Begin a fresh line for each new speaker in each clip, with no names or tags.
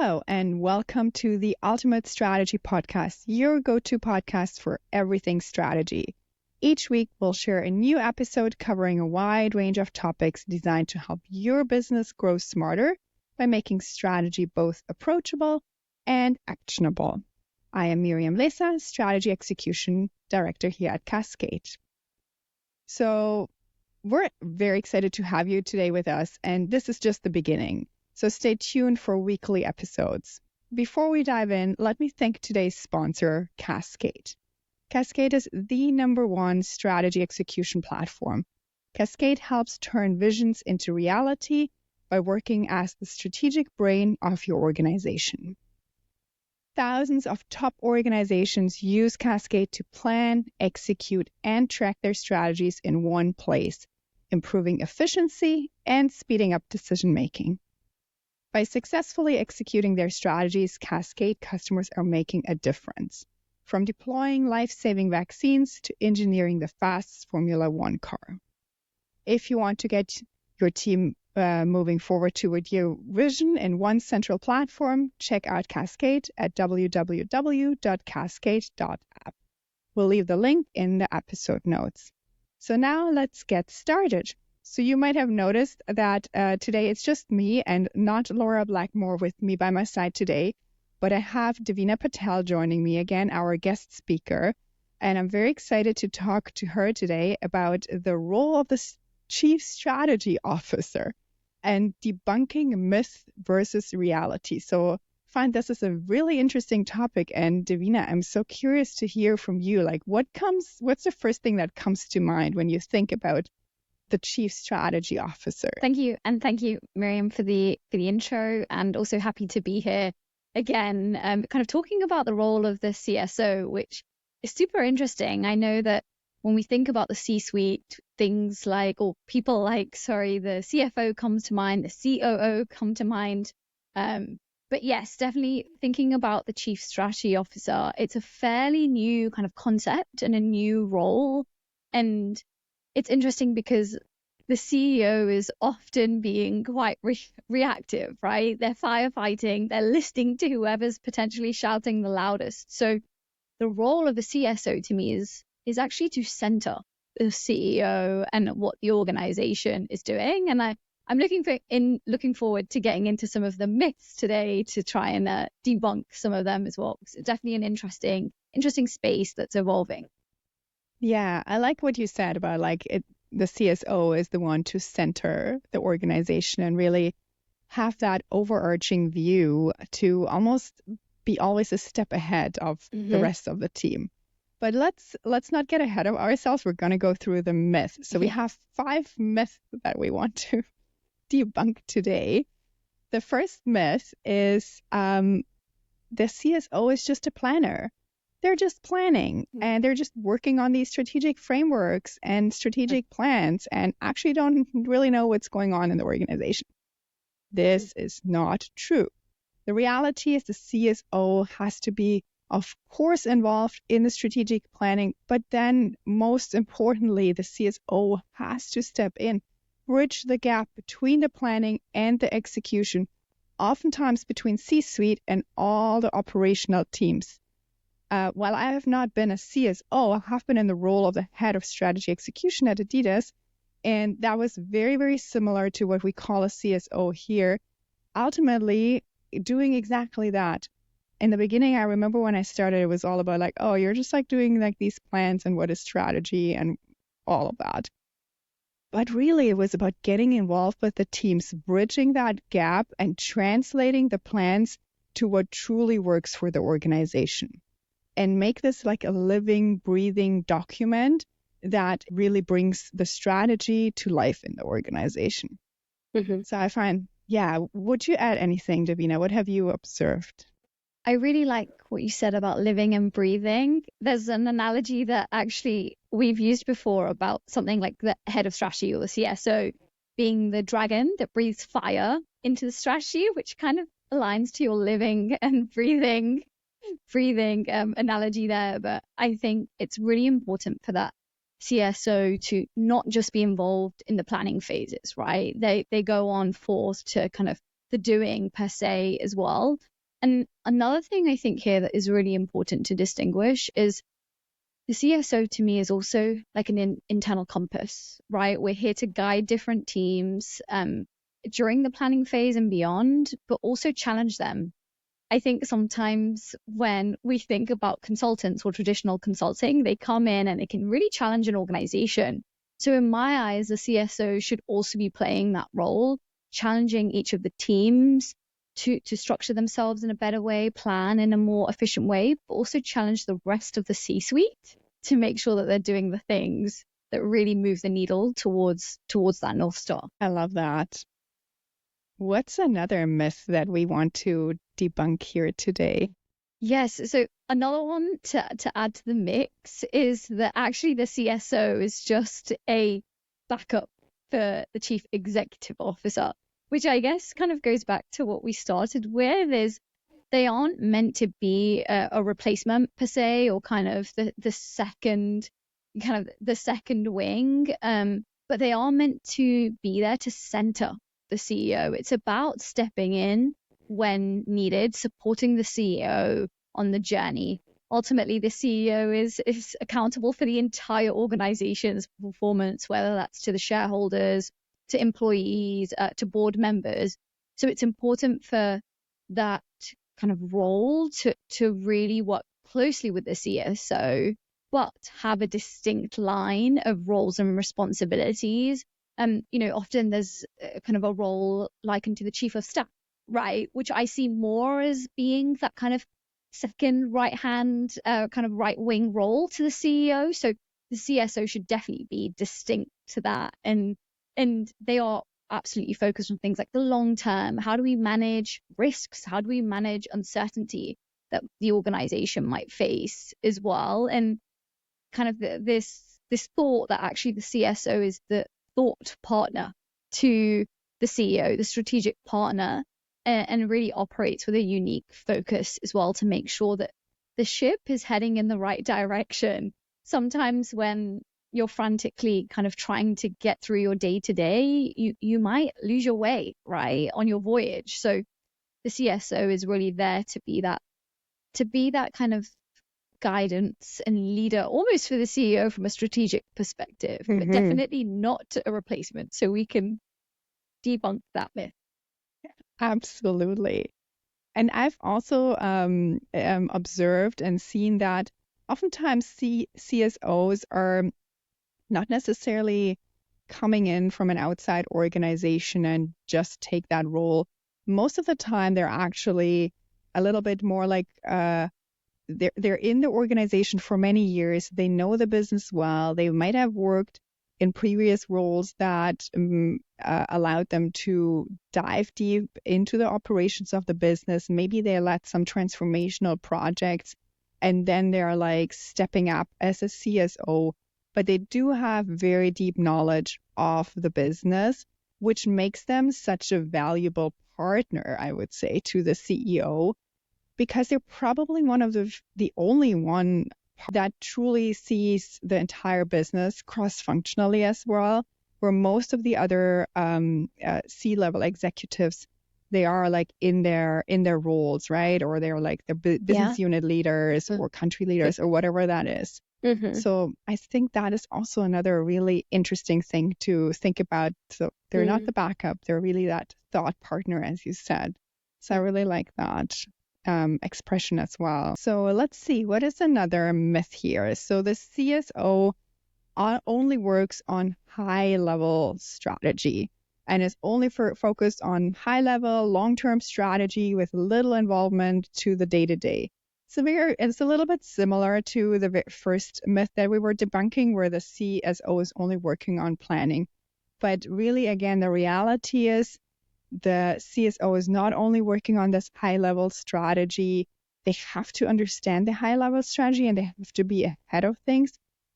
Hello, and welcome to the Ultimate Strategy Podcast, your go-to podcast for everything strategy. Each week, we'll share a new episode covering a wide range of topics designed to help your business grow smarter by making strategy both approachable and actionable. I am Miriam and Devina, Strategy Execution Director here at Cascade. So we're very excited to have you today with us, and this is just the beginning. So stay tuned for weekly episodes. Before we dive in, let me thank today's sponsor, Cascade. Cascade is the #1 strategy execution platform. Cascade helps turn visions into reality by working as the strategic brain of your organization. Thousands of top organizations use Cascade to plan, execute, and track their strategies in one place, improving efficiency and speeding up decision-making. By successfully executing their strategies, Cascade customers are making a difference, from deploying life-saving vaccines to engineering the fastest Formula One car. If you want to get your team moving forward toward your vision in one central platform, check out Cascade at www.cascade.app. We'll leave the link in the episode notes. So now let's get started. So you might have noticed that today it's just me and not Laura Blackmore with me by my side today, but I have Devina Patel joining me again, our guest speaker, and I'm very excited to talk to her today about the role of the Chief Strategy Officer and debunking myth versus reality. So I find this is a really interesting topic, and Devina, I'm so curious to hear from you. Like, what's the first thing that comes to mind when you think about the Chief Strategy Officer?
Thank you. And thank you, Miriam, for the intro, and also happy to be here again, kind of talking about the role of the CSO, which is super interesting. I know that when we think about the C-suite, things like, the CFO comes to mind, the COO come to mind. But yes, definitely thinking about the Chief Strategy Officer, it's a fairly new kind of concept and a new role. And it's interesting because the CEO is often being quite reactive, right? They're firefighting, they're listening to whoever's potentially shouting the loudest. So the role of the CSO to me is actually to center the CEO and what the organization is doing. And I'm looking forward to getting into some of the myths today to try and debunk some of them as well. It's definitely an interesting space that's evolving.
Yeah, I like what you said about the CSO is the one to center the organization and really have that overarching view to almost be always a step ahead of the rest of the team. But let's not get ahead of ourselves. We're going to go through the myths. So we have 5 myths that we want to debunk today. The first myth is the CSO is just a planner. They're just planning and they're just working on these strategic frameworks and strategic plans and actually don't really know what's going on in the organization. This is not true. The reality is the CSO has to be, of course, involved in the strategic planning, but then most importantly, the CSO has to step in, bridge the gap between the planning and the execution, oftentimes between C-suite and all the operational teams. While I have not been a CSO, I have been in the role of the head of strategy execution at Adidas, and that was very, very similar to what we call a CSO here, ultimately doing exactly that. In the beginning, I remember when I started, it was all about you're just doing these plans and what is strategy and all of that. But really, it was about getting involved with the teams, bridging that gap and translating the plans to what truly works for the organization. And make this a living, breathing document that really brings the strategy to life in the organization. So I find, would you add anything, Devina? What have you observed?
I really like what you said about living and breathing. There's an analogy that actually we've used before about something like the head of strategy or the CSO being the dragon that breathes fire into the strategy, which kind of aligns to your living and breathing analogy there. But I think it's really important for that CSO to not just be involved in the planning phases, right? They go on forth to kind of the doing per se as well. And another thing I think here that is really important to distinguish is the CSO to me is also like an internal compass, right? We're here to guide different teams during the planning phase and beyond, but also challenge them. I think sometimes when we think about consultants or traditional consulting, they come in and they can really challenge an organization. So in my eyes, the CSO should also be playing that role, challenging each of the teams to structure themselves in a better way, plan in a more efficient way, but also challenge the rest of the C-suite to make sure that they're doing the things that really move the needle towards that North Star.
I love that. What's another myth that we want to debunk here today?
Yes, so another one to add to the mix is that actually the CSO is just a backup for the chief executive officer, which I guess kind of goes back to what we started with. They aren't meant to be a replacement per se, or kind of the second wing, but they are meant to be there to center the CEO. It's about stepping in when needed, supporting the CEO on the journey. Ultimately, the CEO is accountable for the entire organization's performance, whether that's to the shareholders, to employees, to board members. So it's important for that kind of role to really work closely with the CSO, but have a distinct line of roles and responsibilities. Often there's kind of a role likened to the chief of staff, right? Which I see more as being that kind of second right hand, kind of right wing role to the CEO. So the CSO should definitely be distinct to that, and they are absolutely focused on things like the long term. How do we manage risks? How do we manage uncertainty that the organization might face as well? And kind of this thought that actually the CSO is the thought partner to the CEO, the strategic partner, and really operates with a unique focus as well to make sure that the ship is heading in the right direction. Sometimes when you're frantically kind of trying to get through your day to day, you might lose your way, right, on your voyage. So the CSO is really there to be that kind of guidance and leader, almost for the CEO from a strategic perspective, but definitely not a replacement. So we can debunk that myth.
Absolutely. And I've also observed and seen that oftentimes CSOs are not necessarily coming in from an outside organization and just take that role. Most of the time, they're actually a little bit more like they're in the organization for many years. They know the business well. They might have worked in previous roles that allowed them to dive deep into the operations of the business. Maybe they led some transformational projects, and then they're like stepping up as a CSO. But they do have very deep knowledge of the business, which makes them such a valuable partner, I would say, to the CEO, because they're probably one of the only one that truly sees the entire business cross-functionally as well, where most of the other C-level executives, they are like in their roles, right? Or they're like the business unit leaders or country leaders or whatever that is. So I think that is also another really interesting thing to think about. So they're not the backup, they're really that thought partner, as you said. So I really like that expression as well. So let's see, what is another myth here? So the CSO only works on high level strategy and is only focused on high level, long-term strategy with little involvement to the day-to-day. So it's a little bit similar to the first myth that we were debunking, where the CSO is only working on planning. But really, again, the reality is the CSO is not only working on this high-level strategy. They have to understand the high-level strategy and they have to be ahead of things.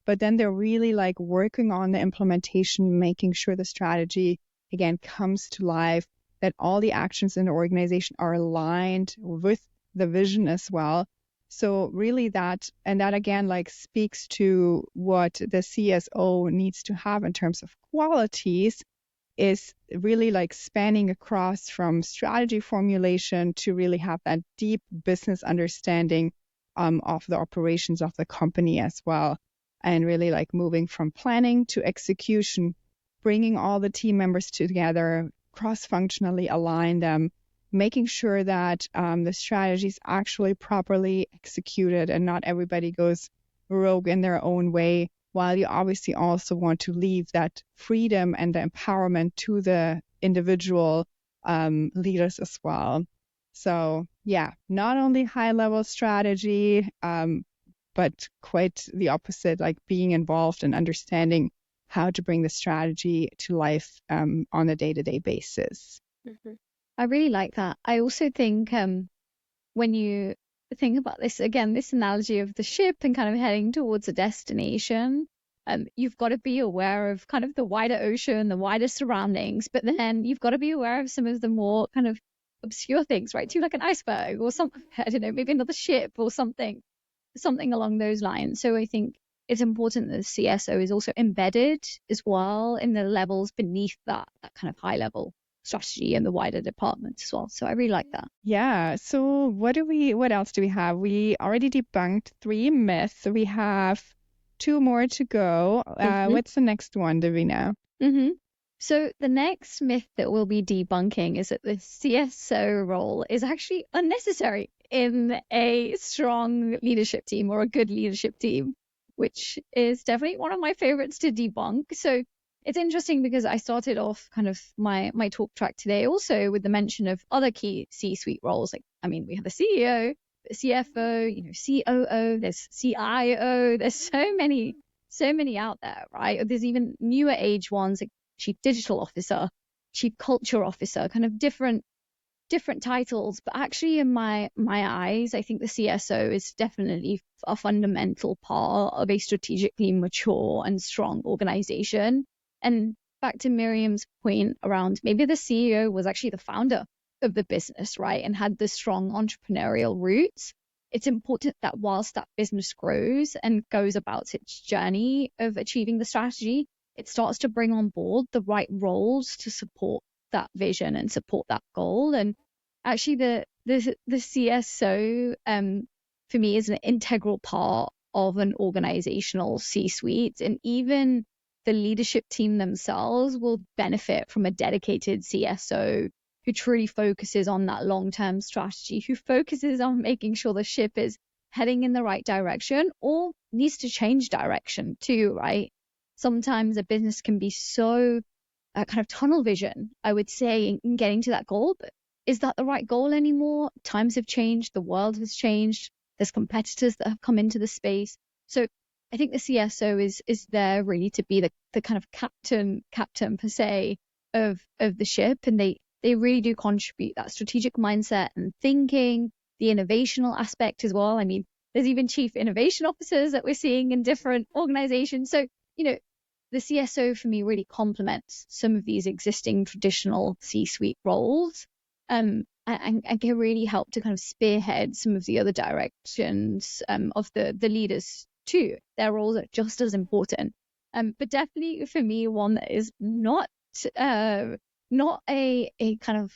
But then they're really like working on the implementation, making sure the strategy, again, comes to life, that all the actions in the organization are aligned with the vision as well. So really that again, like speaks to what the CSO needs to have in terms of qualities is really like spanning across from strategy formulation to really have that deep business understanding of the operations of the company as well. And really like moving from planning to execution, bringing all the team members together, cross-functionally align them, making sure that the strategy is actually properly executed and not everybody goes rogue in their own way, while you obviously also want to leave that freedom and the empowerment to the individual leaders as well. So yeah, not only high level strategy, but quite the opposite, like being involved and understanding how to bring the strategy to life on a day-to-day basis.
Mm-hmm. I really like that. I also think when you think about this, again, this analogy of the ship and kind of heading towards a destination, you've got to be aware of kind of the wider ocean, the wider surroundings, but then you've got to be aware of some of the more kind of obscure things, right? Too, like an iceberg or something, I don't know, maybe another ship or something along those lines. So I think it's important that the CSO is also embedded as well in the levels beneath that kind of high level strategy and the wider department as well. So I really like that.
Yeah. So what else do we have? We already debunked 3 myths. We have 2 more to go. What's the next one, Devina?
So the next myth that we'll be debunking is that the CSO role is actually unnecessary in a strong leadership team or a good leadership team, which is definitely one of my favorites to debunk. So it's interesting because I started off kind of my talk track today also with the mention of other key C-suite roles. Like, I mean, we have the CEO, the CFO, COO, there's CIO, there's so many out there, right? There's even newer age ones like Chief Digital Officer, Chief Culture Officer, kind of different titles. But actually, in my eyes, I think the CSO is definitely a fundamental part of a strategically mature and strong organization. And back to Miriam's point around maybe the CEO was actually the founder of the business, right? And had the strong entrepreneurial roots. It's important that whilst that business grows and goes about its journey of achieving the strategy, it starts to bring on board the right roles to support that vision and support that goal. And actually the CSO for me is an integral part of an organizational C-suite, and even the leadership team themselves will benefit from a dedicated CSO who truly focuses on that long-term strategy, who focuses on making sure the ship is heading in the right direction or needs to change direction too, right? Sometimes a business can be so kind of tunnel vision, I would say, in getting to that goal. But is that the right goal anymore? Times have changed. The world has changed. There's competitors that have come into the space. So I think the CSO is there really to be the kind of captain per se of the ship. And they really do contribute that strategic mindset and thinking, the innovational aspect as well. I mean, there's even chief innovation officers that we're seeing in different organizations. So, the CSO for me really complements some of these existing traditional C-suite roles, and can really help to kind of spearhead some of the other directions of the leaders too. Their roles are just as important, but definitely for me one that is not a kind of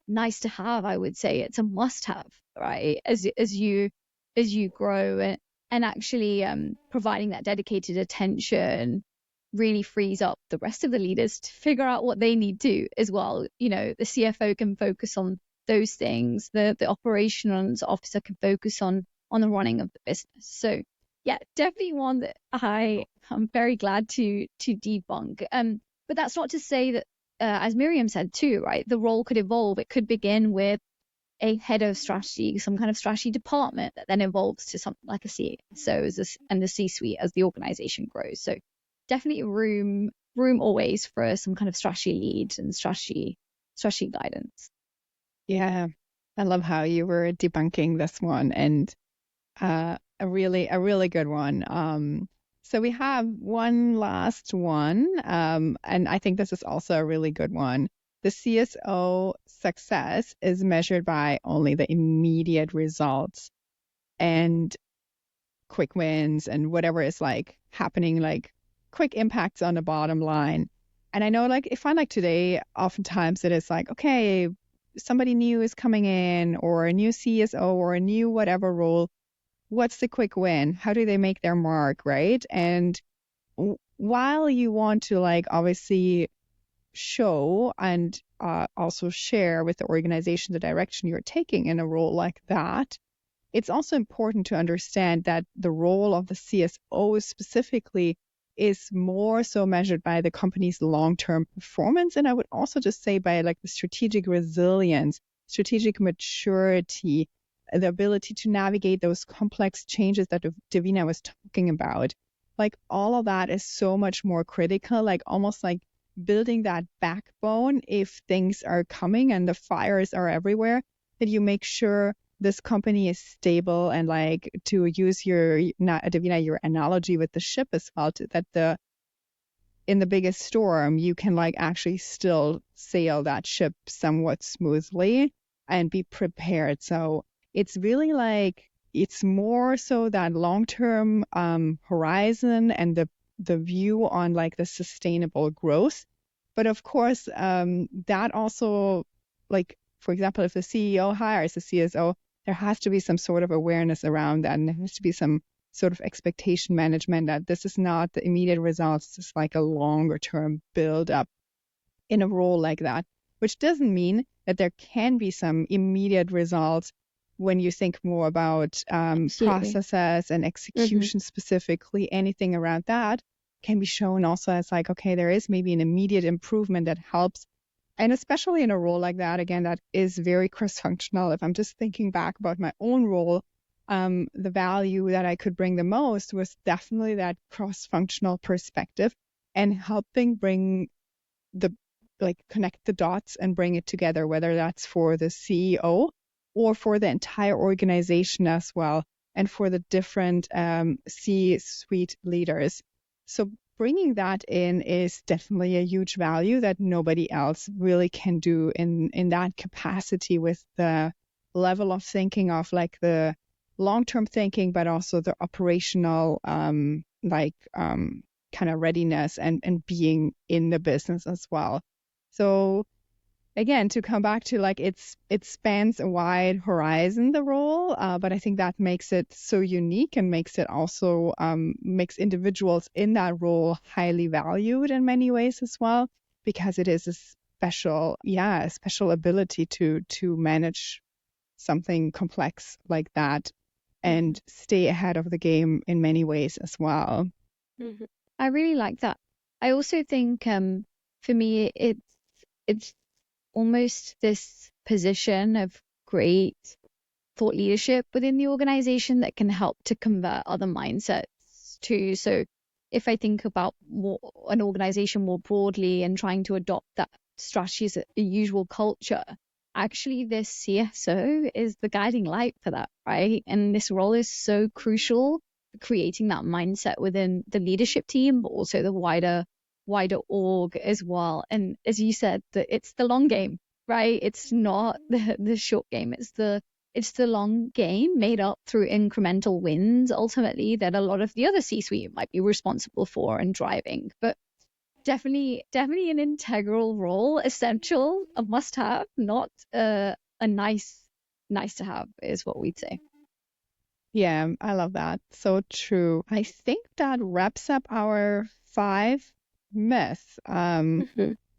nice to have. I would say it's a must have, right? As you grow and actually providing that dedicated attention really frees up the rest of the leaders to figure out what they need to as well. The CFO can focus on those things. The operations officer can focus on the running of the business. So yeah, definitely one that I'm very glad to debunk. But that's not to say that, as Miriam said too, right, the role could evolve. It could begin with a head of strategy, some kind of strategy department that then evolves to something like a CSO and the C-suite as the organization grows. So definitely room always for some kind of strategy lead and strategy guidance.
Yeah, I love how you were debunking this one, and a really good one. So we have one last one, and I think this is also a really good one. The CSO success is measured by only the immediate results and quick wins and whatever is like happening, like quick impacts on the bottom line. And I know like if I like today, oftentimes it is like, okay, somebody new is coming in or a new CSO or a new whatever role. What's the quick win? How do they make their mark, right? And while you want to like obviously show and also share with the organization the direction you're taking in a role like that, it's also important to understand that the role of the CSO specifically is more so measured by the company's long-term performance. And I would also just say by like the strategic resilience, strategic maturity, the ability to navigate those complex changes that Devina was talking about. Like all of that is so much more critical, like almost like building that backbone if things are coming and the fires are everywhere, that you make sure this company is stable, and like to use your Devina, your analogy with the ship as well, that in the biggest storm you can like actually still sail that ship somewhat smoothly and be prepared. So it's really like it's more so that long-term horizon and the view on like the sustainable growth. But of course, that also, like for example, if the CEO hires a CSO, there has to be some sort of awareness around that, and there has to be some sort of expectation management that this is not the immediate results, it's like a longer term build up in a role like that, which doesn't mean that there can be some immediate results when you think more about processes and execution specifically. Anything around that can be shown also as like, okay, there is maybe an immediate improvement that helps. And especially in a role like that, again, that is very cross-functional. If I'm just thinking back about my own role, the value that I could bring the most was definitely that cross-functional perspective and helping bring the, like connect the dots and bring it together, whether that's for the CEO or for the entire organization as well, and for the different C-suite leaders. So bringing that in is definitely a huge value that nobody else really can do in that capacity, with the level of thinking of like the long-term thinking, but also the operational kind of readiness and being in the business as well. So again, to come back to like it spans a wide horizon, the role, but I think that makes it so unique and makes it also makes individuals in that role highly valued in many ways as well, because it is a special ability to manage something complex like that and stay ahead of the game in many ways as well.
I really like that. I also think for me it's almost this position of great thought leadership within the organization that can help to convert other mindsets too. So if I think about an organization more broadly and trying to adopt that strategy as a usual culture, actually this CSO is the guiding light for that, right? And this role is so crucial for creating that mindset within the leadership team, but also the wider org as well. And as you said, that it's the long game, right? It's not the short game. It's the long game made up through incremental wins ultimately that a lot of the other C-suite might be responsible for and driving. But definitely an integral role, essential, a must have, not a nice to have is what we'd say.
Yeah, I love that. So true. I think that wraps up our 5 myths.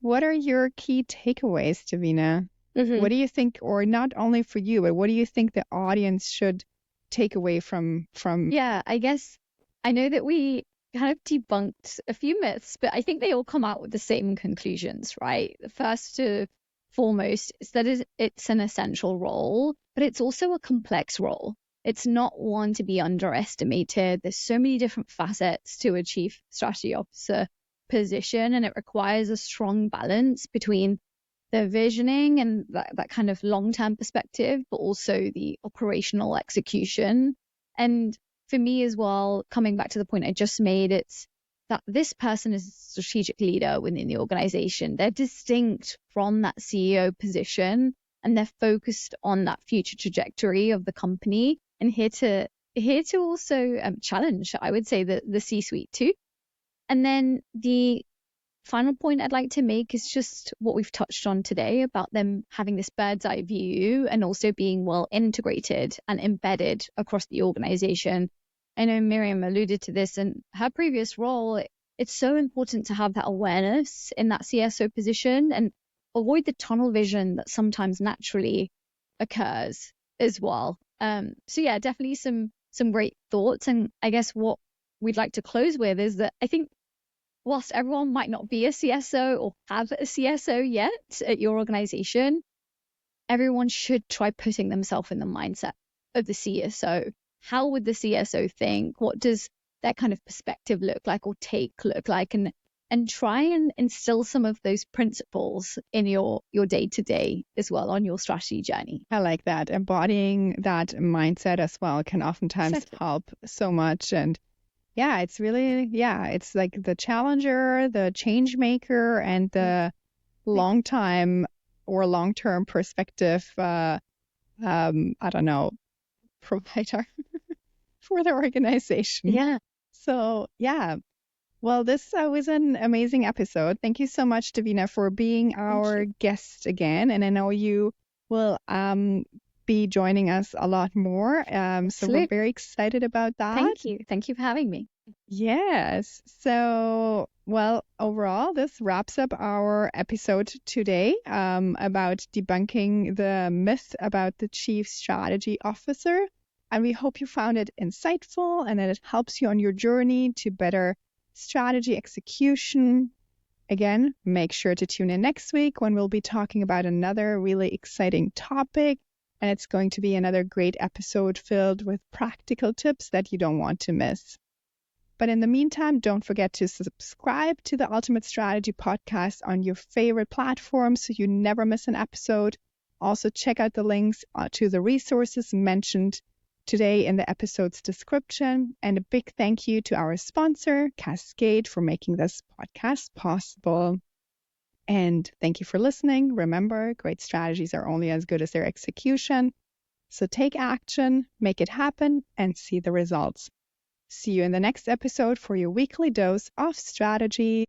What are your key takeaways, Davina? What do you think, or not only for you, but what do you think the audience should take away from?
Yeah, I guess I know that we kind of debunked a few myths, but I think they all come out with the same conclusions, right? The first and foremost is that it's an essential role, but it's also a complex role. It's not one to be underestimated. There's so many different facets to a chief strategy officer position, and it requires a strong balance between the visioning and that kind of long-term perspective, but also the operational execution. And for me as well, coming back to the point I just made, it's that this person is a strategic leader within the organization. They're distinct from that CEO position, and they're focused on that future trajectory of the company, and here to also challenge, I would say, the C-suite too. And then the final point I'd like to make is just what we've touched on today about them having this bird's eye view and also being well integrated and embedded across the organization. I know Miriam alluded to this in her previous role. It's so important to have that awareness in that CSO position and avoid the tunnel vision that sometimes naturally occurs as well. So yeah, definitely some great thoughts. And I guess what we'd like to close with is that I think whilst everyone might not be a CSO or have a CSO yet at your organization, everyone should try putting themselves in the mindset of the CSO. How would the CSO think? What does that kind of perspective look like or take look like? And try and instill some of those principles in your day-to-day as well on your strategy journey.
I like that. Embodying that mindset as well can oftentimes help so much. And yeah, it's really, it's like the challenger, the change maker, and the long-term perspective, I don't know, provider for the organization.
Yeah.
So, well, this was an amazing episode. Thank you so much, Devina, for being our guest again. And I know you will be joining us a lot more. So we're very excited about that.
Thank you. Thank you for having me.
Yes. So, well, overall, this wraps up our episode today about debunking the myth about the Chief Strategy Officer. And we hope you found it insightful and that it helps you on your journey to better strategy execution. Again, make sure to tune in next week when we'll be talking about another really exciting topic. And it's going to be another great episode filled with practical tips that you don't want to miss. But in the meantime, don't forget to subscribe to the Ultimate Strategy Podcast on your favorite platform so you never miss an episode. Also, check out the links to the resources mentioned today in the episode's description. And a big thank you to our sponsor, Cascade, for making this podcast possible. And thank you for listening. Remember, great strategies are only as good as their execution. So take action, make it happen, and see the results. See you in the next episode for your weekly dose of strategy.